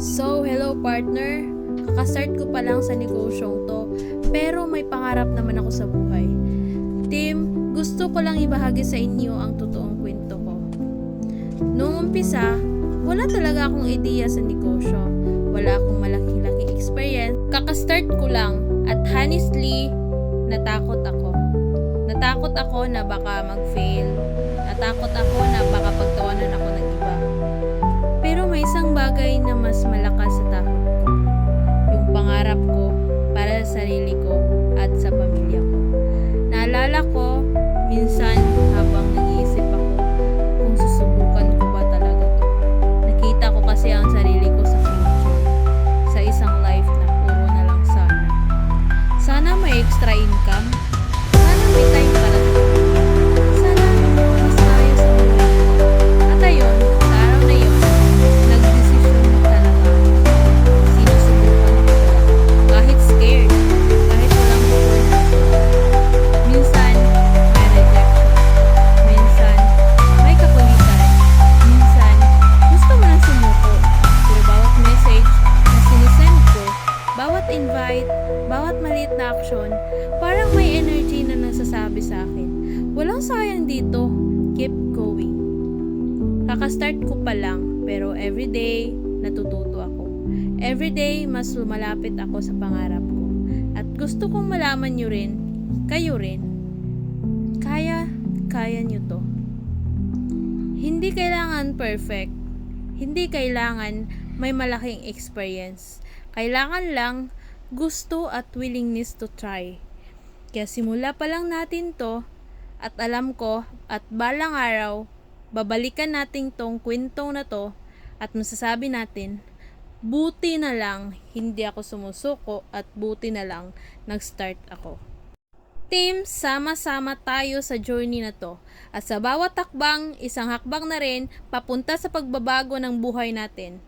So, hello partner. Kakastart ko pa lang sa negosyong to, pero may pangarap naman ako sa buhay. Team, gusto ko lang ibahagi sa inyo ang totoong kwento ko. Noong umpisa, wala talaga akong ideya sa negosyo. Wala akong malaking experience. Kakastart ko lang at honestly, natakot ako. Natakot ako na baka mag-fail. Natakot ako na baka pagtawanan ako ng iba. Pero may isang bagay na mas malakas sa takot ko. Yung pangarap ko para sa sarili ko at sa pamilya ko. Naalala ko, minsan habang nag-iisip ako kung susubukan ko ba talaga to. Nakita ko kasi ang sarili ko sa future. Sa isang life na puro na lang sana. Sana may extra income. Sana may time para sa pamilya. Sana mas tayo sa buhay. At ayun, sa araw na yun, nagdesisyon na talaga ako. Sinusubukan ko talaga. Kahit scared, kahit walang motivation. Minsan, may rejection. Minsan, may kakulitan. Minsan, gusto mo nang sumuko. Pero bawat message na sinisend ko, bawat invite, bawat maliit na aksyon, parang may energy na nasasabi sa akin. Walang sayang dito. Keep going. Kakastart ko pa lang, pero everyday, natututo ako. Everyday, mas lumalapit ako sa pangarap ko. At gusto kong malaman nyo rin, kayo rin, kaya nyo to. Hindi kailangan perfect. Hindi kailangan may malaking experience. Kailangan lang gusto at willingness to try. Kaya simula pa lang natin to, at alam ko at balang araw, babalikan natin tong kwentong na to at masasabi natin, buti na lang hindi ako sumusuko at buti na lang nag-start ako. Team, sama-sama tayo sa journey na to. At sa bawat hakbang, isang hakbang na rin papunta sa pagbabago ng buhay natin.